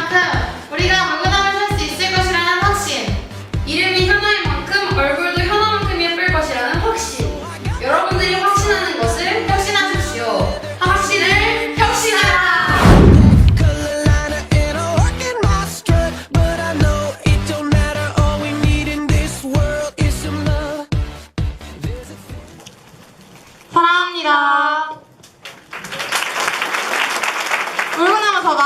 만큼 우리가 물구나무를 설 수 있을 것이라는 확신. 이름이 현아인 만큼 얼굴도 현아만큼 예쁠 것이라는 확신. 여러분들이 확신하는 것을 혁신하십시오. 확신을 혁신하라. 사랑합니다. 물구나무 서방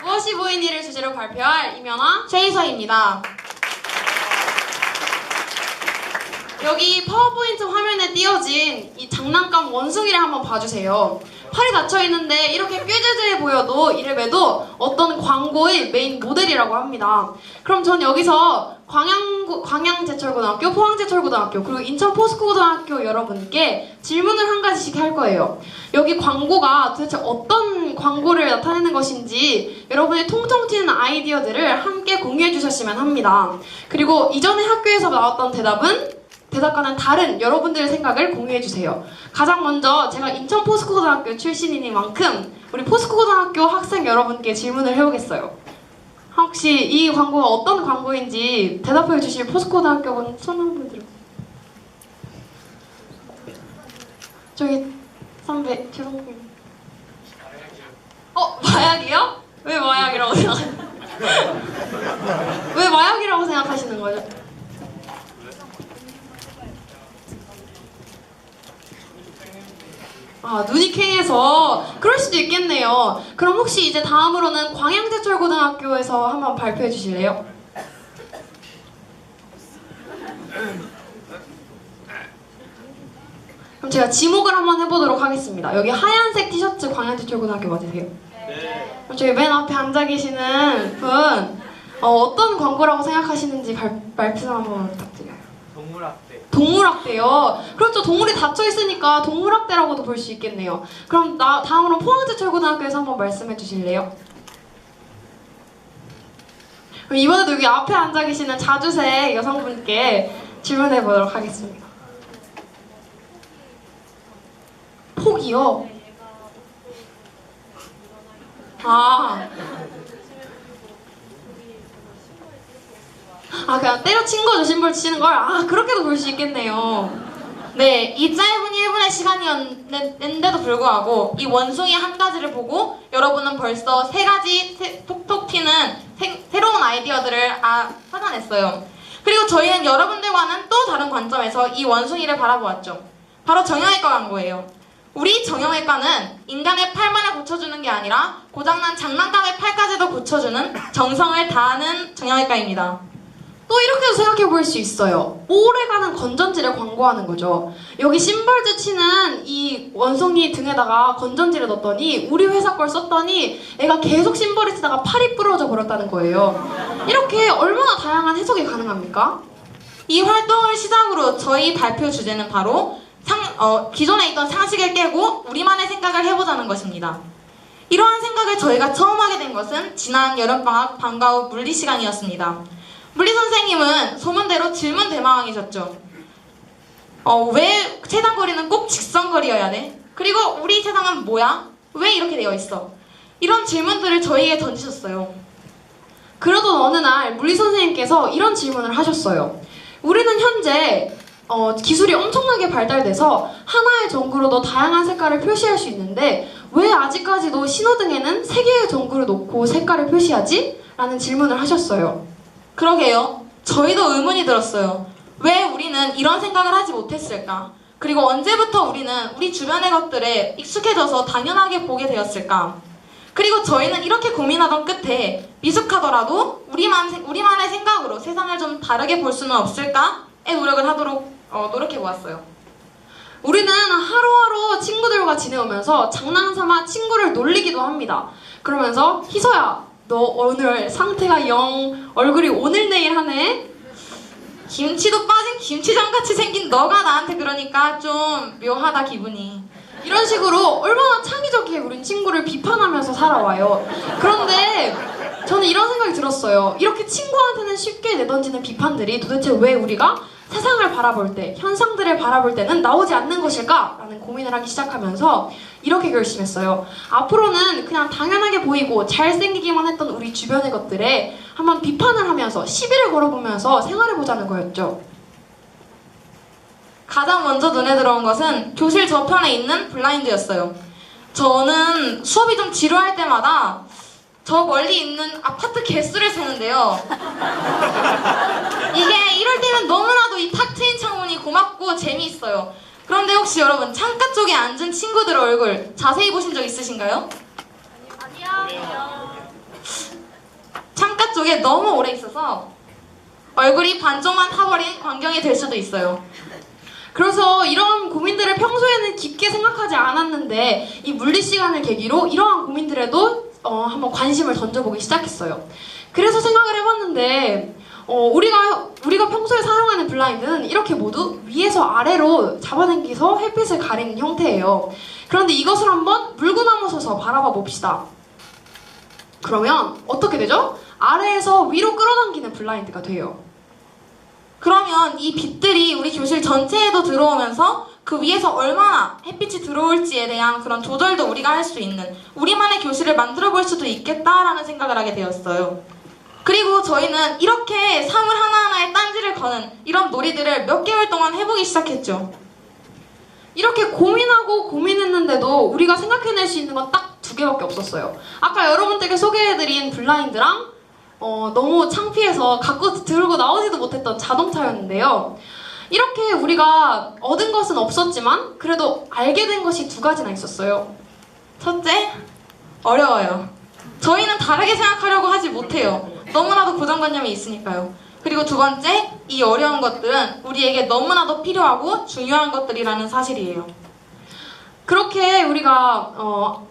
무엇이 보이니를 주제로 발표할 이면화 최희서입니다. 여기 파워포인트 화면에 띄어진 이 장난감 원숭이를 한번 봐주세요. 팔이 닫혀있는데 이렇게 꾀죄죄해 보여도 이름에도 어떤 광고의 메인 모델이라고 합니다. 그럼 전 여기서 광양제철고등학교, 포항제철고등학교, 그리고 인천포스코고등학교 여러분께 질문을 한 가지씩 할 거예요. 여기 광고가 도대체 어떤 광고를 나타내는 것인지 여러분의 통통 튀는 아이디어들을 함께 공유해 주셨으면 합니다. 그리고 이전에 학교에서 나왔던 대답과는 다른 여러분들의 생각을 공유해주세요. 가장 먼저 제가 인천 포스코고등학교 출신이니만큼 우리 포스코고등학교 학생 여러분께 질문을 해보겠어요. 혹시 이 광고가 어떤 광고인지 대답해주실 포스코고등학교 손 한번 들어주세요. 저기 선배 최동님. 마약이요? 왜 마약이라고 왜 마약이라고 생각하시는 거죠? 눈이 퀭해서 그럴 수도 있겠네요. 그럼 혹시 이제 다음으로는 광양제철고등학교에서 한번 발표해 주실래요? 그럼 제가 지목을 한번 해보도록 하겠습니다. 여기 하얀색 티셔츠 광양제철고등학교 맞으세요? 네. 그럼 저기 맨 앞에 앉아 계시는 분 어떤 광고라고 생각하시는지 말씀 한번 부탁드려요. 동물학대요. 그렇죠. 동물이 닫혀있으니까 동물학대라고도 볼 수 있겠네요. 그럼 다음으로 포항제철고등학교에서 한번 말씀해 주실래요? 그럼 이번에도 여기 앞에 앉아 계시는 자주색 여성분께 질문해 보도록 하겠습니다. 폭이요? 그냥 때려친 거죠, 심벌 치는 걸? 그렇게도 볼 수 있겠네요. 네, 이 짧은 1분의 시간이었는데도 불구하고 이 원숭이 한 가지를 보고 여러분은 벌써 세 가지 톡톡 튀는 새로운 아이디어들을 찾아냈어요. 그리고 저희는 여러분들과는 또 다른 관점에서 이 원숭이를 바라보았죠. 바로 정형외과 광고예요. 우리 정형외과는 인간의 팔만을 고쳐주는 게 아니라 고장난 장난감의 팔까지도 고쳐주는 정성을 다하는 정형외과입니다. 또 이렇게도 생각해 볼 수 있어요. 오래가는 건전지를 광고하는 거죠. 여기 심벌즈 치는 이 원숭이 등에다가 건전지를 넣었더니 우리 회사 걸 썼더니 애가 계속 심벌을 치다가 팔이 부러져 버렸다는 거예요. 이렇게 얼마나 다양한 해석이 가능합니까? 이 활동을 시작으로 저희 발표 주제는 바로 기존에 있던 상식을 깨고 우리만의 생각을 해보자는 것입니다. 이러한 생각을 저희가 처음 하게 된 것은 지난 여름방학 방과 후 물리 시간이었습니다. 물리 선생님은 소문대로 질문 대마왕이셨죠. 왜 세상거리는 꼭 직선거리여야 돼? 그리고 우리 세상은 뭐야? 왜 이렇게 되어 있어? 이런 질문들을 저희에게 던지셨어요. 그러던 어느 날 물리 선생님께서 이런 질문을 하셨어요. 우리는 현재 기술이 엄청나게 발달돼서 하나의 전구로도 다양한 색깔을 표시할 수 있는데 왜 아직까지도 신호등에는 3개의 전구를 놓고 색깔을 표시하지? 라는 질문을 하셨어요. 그러게요. 저희도 의문이 들었어요. 왜 우리는 이런 생각을 하지 못했을까? 그리고 언제부터 우리는 우리 주변의 것들에 익숙해져서 당연하게 보게 되었을까? 그리고 저희는 이렇게 고민하던 끝에 미숙하더라도 우리만의 생각으로 세상을 좀 다르게 볼 수는 없을까에 노력해보았어요. 우리는 하루하루 친구들과 지내오면서 장난삼아 친구를 놀리기도 합니다. 그러면서 희서야, 너 오늘 상태가 영 얼굴이 오늘 내일 하네? 김치도 빠진 김치전같이 생긴 너가 나한테 그러니까 좀 묘하다 기분이. 이런 식으로 얼마나 창의적이게 우린 친구를 비판하면서 살아와요. 그런데 저는 이런 생각이 들었어요. 이렇게 친구한테는 쉽게 내던지는 비판들이 도대체 왜 우리가 세상을 바라볼 때, 현상들을 바라볼 때는 나오지 않는 것일까? 라는 고민을 하기 시작하면서 이렇게 결심했어요. 앞으로는 그냥 당연하게 보이고 잘생기기만 했던 우리 주변의 것들에 한번 비판을 하면서 시비를 걸어보면서 생활해보자는 거였죠. 가장 먼저 눈에 들어온 것은 교실 저편에 있는 블라인드였어요. 저는 수업이 좀 지루할 때마다 저 멀리 있는 아파트 개수를 세는데요. 이게 이럴 때는 너무나도 이 탁 트인 창문이 고맙고 재미있어요. 그런데 혹시 여러분 창가 쪽에 앉은 친구들 얼굴 자세히 보신 적 있으신가요? 아니요. 창가 쪽에 너무 오래 있어서 얼굴이 반쪽만 타버린 광경이 될 수도 있어요. 그래서 이런 고민들을 평소에는 깊게 생각하지 않았는데 이 물리 시간을 계기로 이러한 고민들에도 한번 관심을 던져보기 시작했어요. 그래서 생각을 해봤는데 우리가 평소에 사용하는 블라인드는 이렇게 모두 위에서 아래로 잡아당겨서 햇빛을 가리는 형태예요. 그런데 이것을 한번 물고 나서서 바라봐 봅시다. 그러면 어떻게 되죠? 아래에서 위로 끌어당기는 블라인드가 돼요. 그러면 이 빛들이 우리 교실 전체에도 들어오면서 그 위에서 얼마나 햇빛이 들어올지에 대한 그런 조절도 우리가 할 수 있는 우리만의 교실을 만들어 볼 수도 있겠다라는 생각을 하게 되었어요. 그리고 저희는 이렇게 사물 하나하나에 딴지를 거는 이런 놀이들을 몇 개월 동안 해보기 시작했죠. 이렇게 고민하고 고민했는데도 우리가 생각해낼 수 있는 건 딱 두 개밖에 없었어요. 아까 여러분들께 소개해드린 블라인드랑 너무 창피해서 갖고 들고 나오지도 못했던 자동차였는데요. 이렇게 우리가 얻은 것은 없었지만 그래도 알게 된 것이 두 가지나 있었어요. 첫째, 어려워요. 저희는 다르게 생각하려고 하지 못해요. 너무나도 고정관념이 있으니까요. 그리고 두 번째, 이 어려운 것들은 우리에게 너무나도 필요하고 중요한 것들이라는 사실이에요. 그렇게 우리가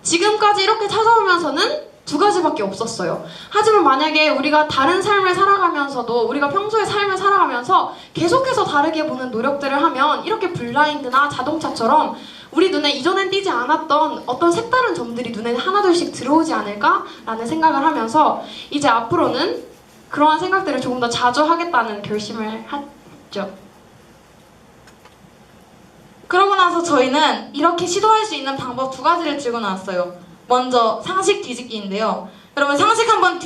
지금까지 이렇게 찾아오면서는 두 가지밖에 없었어요. 하지만 만약에 우리가 다른 삶을 살아가면서도 우리가 평소에 삶을 살아가면서 계속해서 다르게 보는 노력들을 하면 이렇게 블라인드나 자동차처럼 우리 눈에 이전엔 띄지 않았던 어떤 색다른 점들이 눈에 하나둘씩 들어오지 않을까라는 생각을 하면서 이제 앞으로는 그러한 생각들을 조금 더 자주 하겠다는 결심을 했죠. 그러고 나서 저희는 이렇게 시도할 수 있는 방법 두 가지를 들고 나왔어요. 먼저 상식 뒤집기인데요. 여러분 상식 한번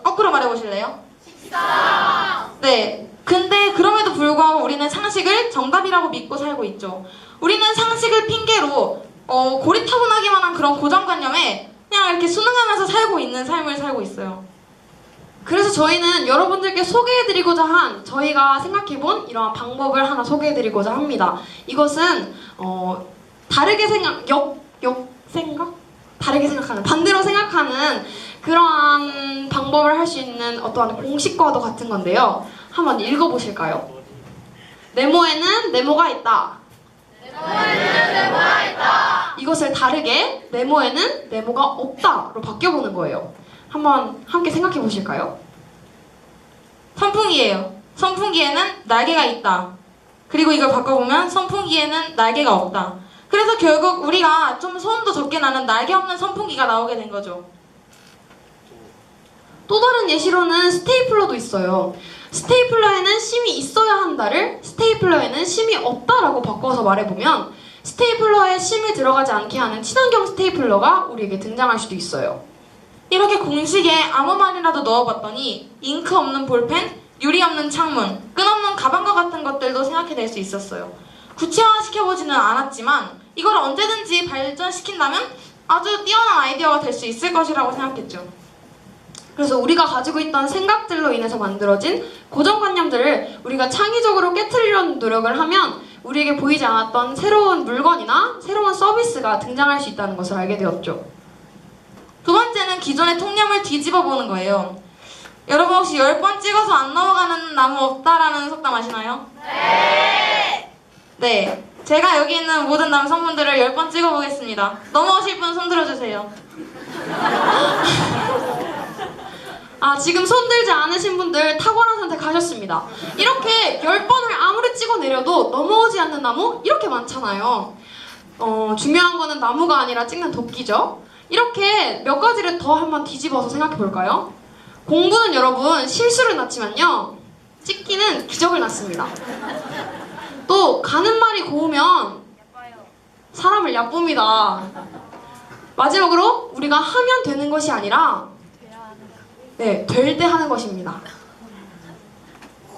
거꾸로 말해보실래요? 식사! 네. 근데 그럼에도 불구하고 우리는 상식을 정답이라고 믿고 살고 있죠. 우리는 상식을 핑계로 고리타분하기만 한 그런 고정관념에 그냥 이렇게 순응하면서 살고 있는 삶을 살고 있어요. 그래서 저희는 여러분들께 소개해드리고자 한 저희가 생각해본 이러한 방법을 하나 소개해드리고자 합니다. 이것은 다르게 다르게 생각하는, 반대로 생각하는 그러한 방법을 할 수 있는 어떠한 공식과도 같은 건데요. 한번 읽어보실까요? 네모에는 네모가 있다. 네모에는 네모가 있다. 이것을 다르게 네모에는 네모가 없다로 바뀌어보는 거예요. 한번 함께 생각해 보실까요? 선풍기예요. 선풍기에는 날개가 있다. 그리고 이걸 바꿔보면 선풍기에는 날개가 없다. 그래서 결국 우리가 좀 소음도 적게 나는 날개 없는 선풍기가 나오게 된 거죠. 또 다른 예시로는 스테이플러도 있어요. 스테이플러에는 심이 있어야 한다를 스테이플러에는 심이 없다라고 바꿔서 말해보면 스테이플러에 심이 들어가지 않게 하는 친환경 스테이플러가 우리에게 등장할 수도 있어요. 이렇게 공식에 아무 말이라도 넣어봤더니 잉크 없는 볼펜, 유리 없는 창문, 끈 없는 가방과 같은 것들도 생각해낼 수 있었어요. 구체화시켜보지는 않았지만 이걸 언제든지 발전시킨다면 아주 뛰어난 아이디어가 될 수 있을 것이라고 생각했죠. 그래서 우리가 가지고 있던 생각들로 인해서 만들어진 고정관념들을 우리가 창의적으로 깨트리려는 노력을 하면 우리에게 보이지 않았던 새로운 물건이나 새로운 서비스가 등장할 수 있다는 것을 알게 되었죠. 두 번째는 기존의 통념을 뒤집어 보는 거예요. 여러분 혹시 10번 찍어서 안 넘어가는 나무 없다라는 속담 아시나요? 네! 네, 제가 여기 있는 모든 남성분들을 10번 찍어보겠습니다. 넘어오실 분 손 들어주세요. 지금 손 들지 않으신 분들 탁월한 선택하셨습니다. 이렇게 10번을 아무리 찍어내려도 넘어오지 않는 나무 이렇게 많잖아요. 중요한 거는 나무가 아니라 찍는 도끼죠. 이렇게 몇 가지를 더 한번 뒤집어서 생각해 볼까요? 공부는 여러분 실수를 낳지만요, 찍기는 기적을 낳습니다. 또 가는 말이 고우면 사람을 얕봅니다. 마지막으로 우리가 하면 되는 것이 아니라 네, 될 때 하는 것입니다.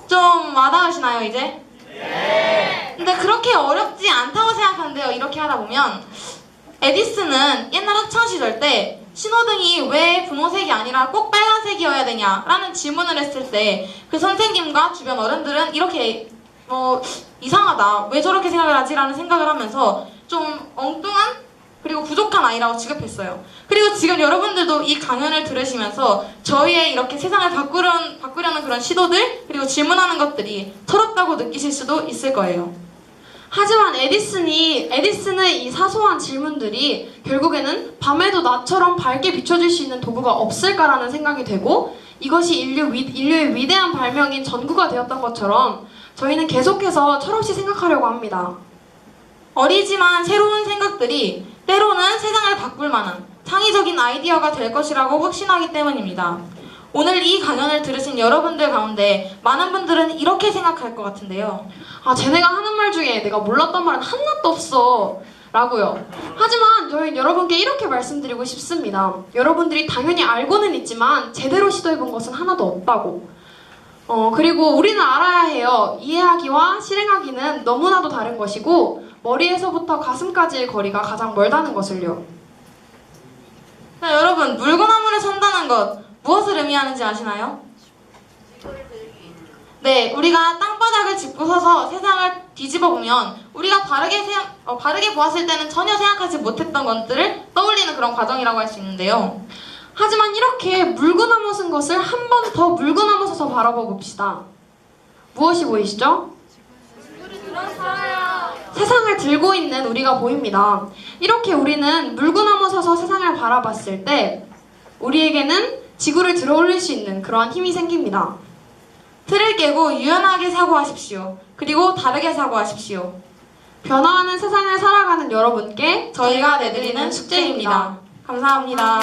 좀 와닿으시나요, 이제? 네. 근데 그렇게 어렵지 않다고 생각하는데요. 이렇게 하다 보면 에디슨은 옛날 학창시절 때 신호등이 왜 분홍색이 아니라 꼭 빨간색이어야 되냐라는 질문을 했을 때 그 선생님과 주변 어른들은 이렇게 이상하다, 왜 저렇게 생각을 하지라는 생각을 하면서 좀 엉뚱한 그리고 부족한 아이라고 취급했어요. 그리고 지금 여러분들도 이 강연을 들으시면서 저희의 이렇게 세상을 바꾸려는 그런 시도들 그리고 질문하는 것들이 서럽다고 느끼실 수도 있을 거예요. 하지만 에디슨의 이 사소한 질문들이 결국에는 밤에도 나처럼 밝게 비춰줄 수 있는 도구가 없을까라는 생각이 되고 이것이 인류의 위대한 발명인 전구가 되었던 것처럼 저희는 계속해서 철없이 생각하려고 합니다. 어리지만 새로운 생각들이 때로는 세상을 바꿀 만한 창의적인 아이디어가 될 것이라고 확신하기 때문입니다. 오늘 이 강연을 들으신 여러분들 가운데 많은 분들은 이렇게 생각할 것 같은데요. 아, 쟤네가 하는 말 중에 내가 몰랐던 말은 하나도 없어 라고요. 하지만 저희는 여러분께 이렇게 말씀드리고 싶습니다. 여러분들이 당연히 알고는 있지만 제대로 시도해본 것은 하나도 없다고. 그리고 우리는 알아야 해요. 이해하기와 실행하기는 너무나도 다른 것이고 머리에서부터 가슴까지의 거리가 가장 멀다는 것을요. 자, 여러분, 물구나무를 선다는 것 무엇을 의미하는지 아시나요? 네, 우리가 땅바닥을 짚고 서서 세상을 뒤집어 보면 우리가 바르게 보았을 때는 전혀 생각하지 못했던 것들을 떠올리는 그런 과정이라고 할 수 있는데요. 하지만 이렇게 물구나무 쓴 것을 한 번 더 물구나무 서서 바라봐 봅시다. 무엇이 보이시죠? 세상을 들고 있는 우리가 보입니다. 이렇게 우리는 물구나무 서서 세상을 바라봤을 때 우리에게는 지구를 들어올릴 수 있는 그러한 힘이 생깁니다. 틀을 깨고 유연하게 사고하십시오. 그리고 다르게 사고하십시오. 변화하는 세상을 살아가는 여러분께 저희가 내드리는 숙제입니다. 감사합니다.